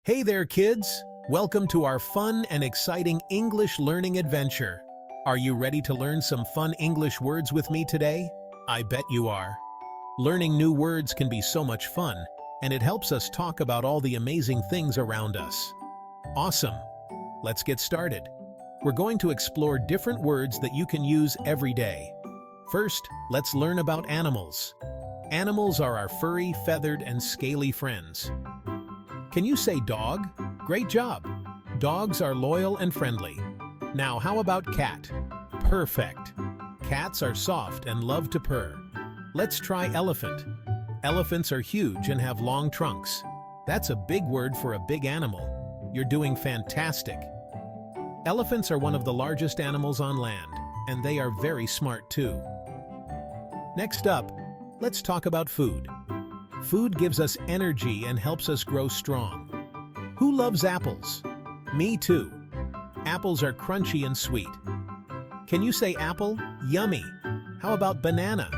Hey there, kids! Welcome to our fun and exciting English learning adventure. Are you ready to learn some fun English words with me today? I bet you are. Learning new words can be so much fun, and it helps us talk about all the amazing things around us. Awesome! Let's get started. We're going to explore different words that you can use every day. First, let's learn about animals. Animals are our furry, feathered, and scaly friends. Can you say dog? Great job! Dogs are loyal and friendly. Now, how about cat? Perfect! Cats are soft and love to purr. Let's try elephant. Elephants are huge and have long trunks. That's a big word for a big animal. You're doing fantastic. Elephants are one of the largest animals on land, and they are very smart too. Next up, let's talk about food. Food gives us energy and helps us grow strong. Who loves apples? Me too. Apples are crunchy and sweet. Can you say apple? Yummy! How about banana?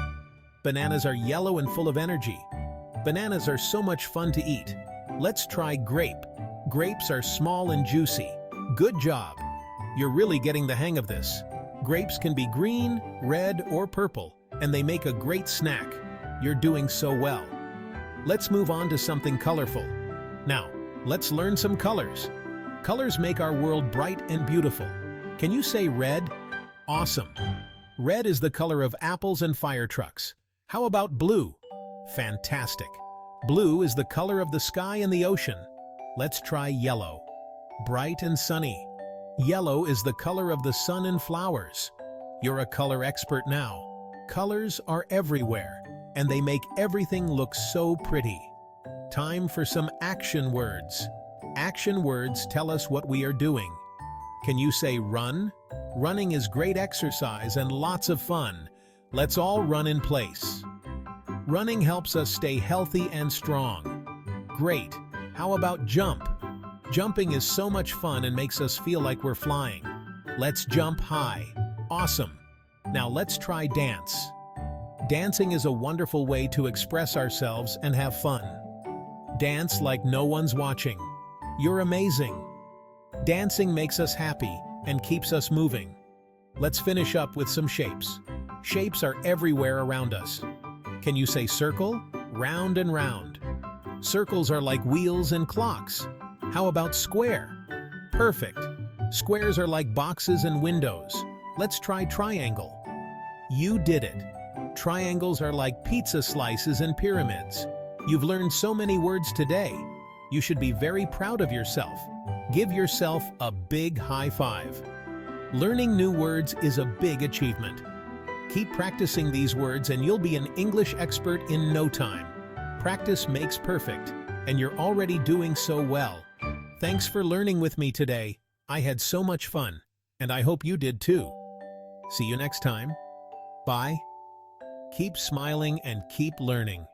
Bananas are yellow and full of energy. Bananas are so much fun to eat. Let's try grape. Grapes are small and juicy. Good job! You're really getting the hang of this. Grapes can be green, red, or purple, and they make a great snack. You're doing so well. Let's move on to something colorful. Now, let's learn some colors. Colors make our world bright and beautiful. Can you say red? Awesome! Red is the color of apples and fire trucks. How about blue? Fantastic! Blue is the color of the sky and the ocean. Let's try yellow. Bright and sunny. Yellow is the color of the sun and flowers. You're a color expert now. Colors are everywhere, and they make everything look so pretty. Time for some action words. Action words tell us what we are doing. Can you say run? Running is great exercise and lots of fun. Let's all run in place. Running helps us stay healthy and strong. Great! How about jump? Jumping is so much fun and makes us feel like we're flying. Let's jump high. Awesome! Now let's try dance. Dancing is a wonderful way to express ourselves and have fun. Dance like no one's watching. You're amazing. Dancing makes us happy and keeps us moving. Let's finish up with some shapes. Shapes are everywhere around us. Can you say circle? Round and round. Circles are like wheels and clocks. How about square? Perfect. Squares are like boxes and windows. Let's try triangle. You did it. Triangles are like pizza slices and pyramids. You've learned so many words today. You should be very proud of yourself. Give yourself a big high five. Learning new words is a big achievement. Keep practicing these words and you'll be an English expert in no time. Practice makes perfect, and you're already doing so well. Thanks for learning with me today. I had so much fun, and I hope you did too. See you next time. Bye. Keep smiling and keep learning.